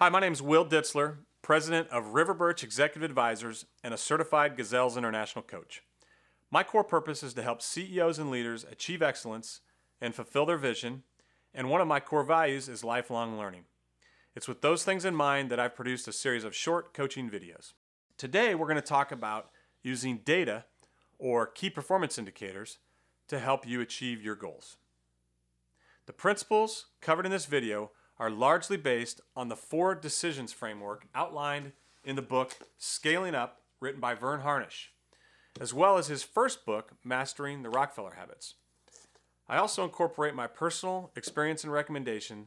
Hi, my name is Will Ditzler, president of Riverbirch Executive Advisors and a certified Gazelles International coach. My core purpose is to help CEOs and leaders achieve excellence and fulfill their vision, and one of my core values is lifelong learning. It's with those things in mind that I've produced a series of short coaching videos. Today, we're going to talk about using data or key performance indicators to help you achieve your goals. The principles covered in this video are largely based on the 4 decisions framework outlined in the book Scaling Up, written by Verne Harnish, as well as his first book, Mastering the Rockefeller Habits. I also incorporate my personal experience and recommendation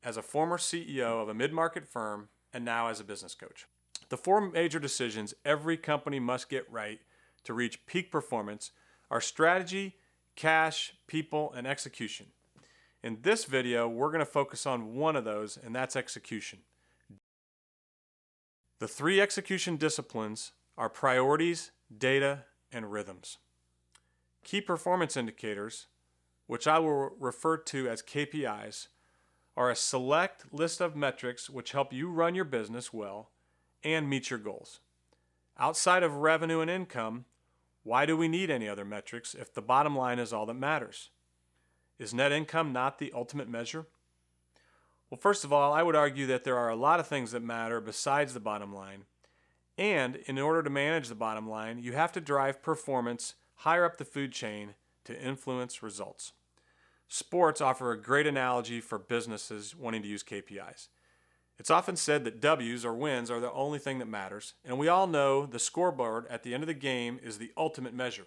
as a former CEO of a mid-market firm and now as a business coach. The 4 major decisions every company must get right to reach peak performance are strategy, cash, people, and execution. In this video, we're going to focus on one of those, and that's execution. The 3 execution disciplines are priorities, data, and rhythms. Key performance indicators, which I will refer to as KPIs, are a select list of metrics which help you run your business well and meet your goals. Outside of revenue and income, why do we need any other metrics if the bottom line is all that matters? Is net income not the ultimate measure? Well, first of all, I would argue that there are a lot of things that matter besides the bottom line. And in order to manage the bottom line, you have to drive performance higher up the food chain to influence results. Sports offer a great analogy for businesses wanting to use KPIs. It's often said that W's or wins are the only thing that matters, and we all know the scoreboard at the end of the game is the ultimate measure.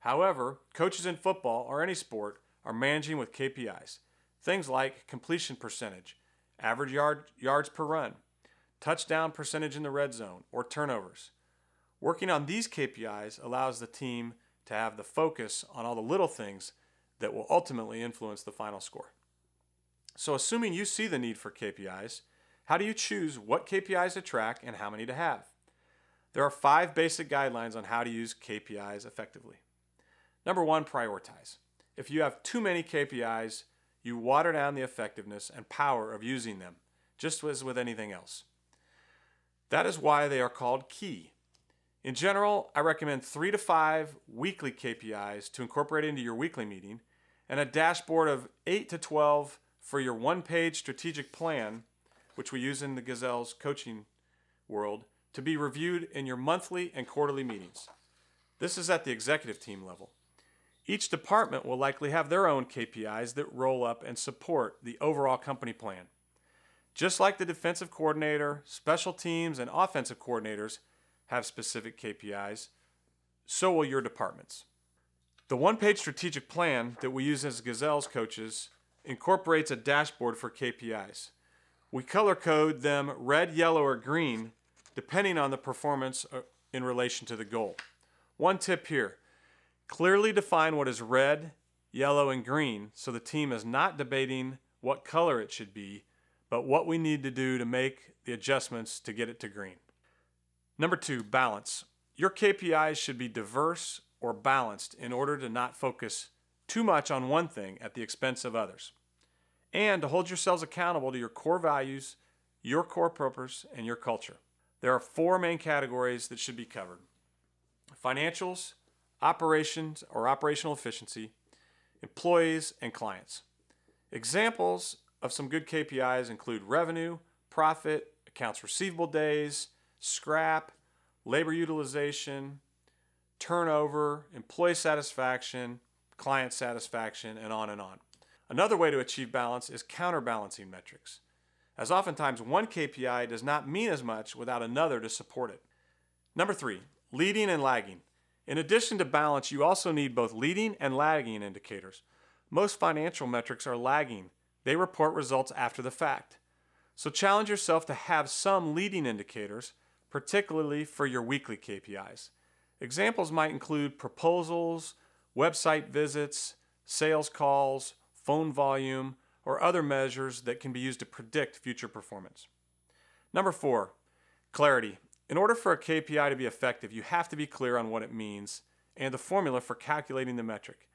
However, coaches in football or any sport are managing with KPIs. Things like completion percentage, average yards per run, touchdown percentage in the red zone, or turnovers. Working on these KPIs allows the team to have the focus on all the little things that will ultimately influence the final score. So assuming you see the need for KPIs, how do you choose what KPIs to track and how many to have? There are 5 basic guidelines on how to use KPIs effectively. Number 1, prioritize. If you have too many KPIs, you water down the effectiveness and power of using them, just as with anything else. That is why they are called key. In general, I recommend 3 to 5 weekly KPIs to incorporate into your weekly meeting, and a dashboard of 8 to 12 for your one-page strategic plan, which we use in the Gazelles coaching world, to be reviewed in your monthly and quarterly meetings. This is at the executive team level. Each department will likely have their own KPIs that roll up and support the overall company plan. Just like the defensive coordinator, special teams, and offensive coordinators have specific KPIs, so will your departments. The one-page strategic plan that we use as Gazelles coaches incorporates a dashboard for KPIs. We color code them red, yellow, or green depending on the performance in relation to the goal. One tip here: clearly define what is red, yellow, and green so the team is not debating what color it should be, but what we need to do to make the adjustments to get it to green. Number 2, balance. Your KPIs should be diverse or balanced in order to not focus too much on one thing at the expense of others, and to hold yourselves accountable to your core values, your core purpose, and your culture. There are 4 main categories that should be covered: financials, operations or operational efficiency, employees, and clients. Examples of some good KPIs include revenue, profit, accounts receivable days, scrap, labor utilization, turnover, employee satisfaction, client satisfaction, and on and on. Another way to achieve balance is counterbalancing metrics, as oftentimes one KPI does not mean as much without another to support it. Number 3, leading and lagging. In addition to balance, you also need both leading and lagging indicators. Most financial metrics are lagging. They report results after the fact. So challenge yourself to have some leading indicators, particularly for your weekly KPIs. Examples might include proposals, website visits, sales calls, phone volume, or other measures that can be used to predict future performance. Number 4, clarity. In order for a KPI to be effective, you have to be clear on what it means and the formula for calculating the metric.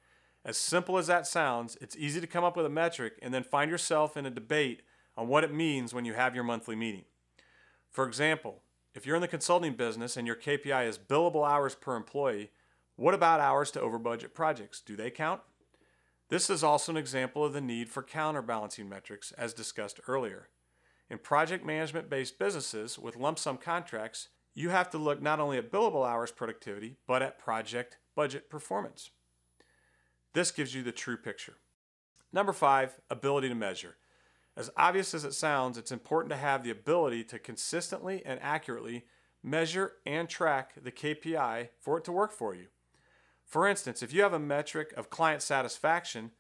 As simple as that sounds, it's easy to come up with a metric and then find yourself in a debate on what it means when you have your monthly meeting. For example, if you're in the consulting business and your KPI is billable hours per employee, what about hours to over budget projects? Do they count? This is also an example of the need for counterbalancing metrics as discussed earlier. In project management-based businesses with lump sum contracts, you have to look not only at billable hours productivity, but at project budget performance. This gives you the true picture. Number 5, ability to measure. As obvious as it sounds, it's important to have the ability to consistently and accurately measure and track the KPI for it to work for you. For instance, if you have a metric of client satisfaction,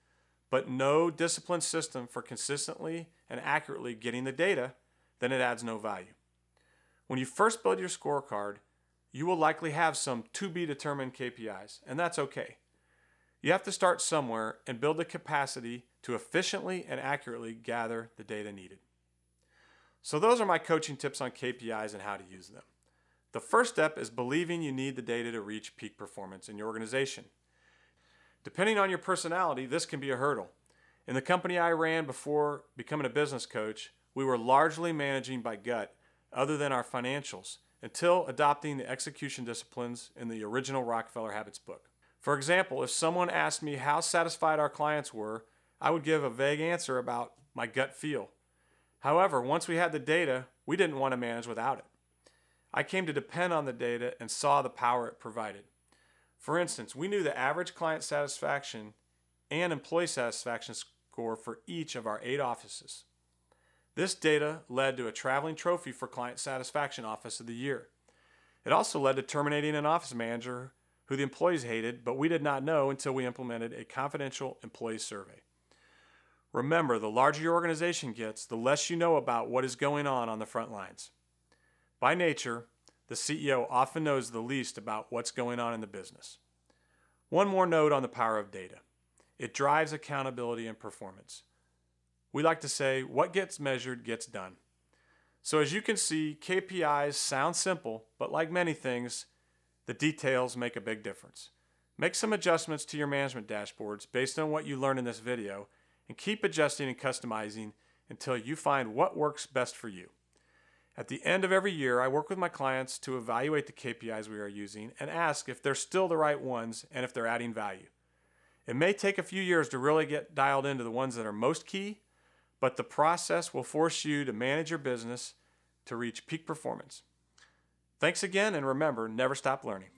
but no disciplined system for consistently and accurately getting the data, then it adds no value. When you first build your scorecard, you will likely have some to be determined KPIs, and that's okay. You have to start somewhere and build the capacity to efficiently and accurately gather the data needed. So those are my coaching tips on KPIs and how to use them. The first step is believing you need the data to reach peak performance in your organization. Depending on your personality, this can be a hurdle. In the company I ran before becoming a business coach, we were largely managing by gut other than our financials until adopting the execution disciplines in the original Rockefeller Habits book. For example, if someone asked me how satisfied our clients were, I would give a vague answer about my gut feel. However, once we had the data, we didn't want to manage without it. I came to depend on the data and saw the power it provided. For instance, we knew the average client satisfaction and employee satisfaction score for each of our 8 offices. This data led to a traveling trophy for Client Satisfaction Office of the Year. It also led to terminating an office manager who the employees hated, but we did not know until we implemented a confidential employee survey. Remember, the larger your organization gets, the less you know about what is going on the front lines. By nature, the CEO often knows the least about what's going on in the business. One more note on the power of data. It drives accountability and performance. We like to say, what gets measured gets done. So as you can see, KPIs sound simple, but like many things, the details make a big difference. Make some adjustments to your management dashboards based on what you learned in this video, and keep adjusting and customizing until you find what works best for you. At the end of every year, I work with my clients to evaluate the KPIs we are using and ask if they're still the right ones and if they're adding value. It may take a few years to really get dialed into the ones that are most key, but the process will force you to manage your business to reach peak performance. Thanks again, and remember, never stop learning.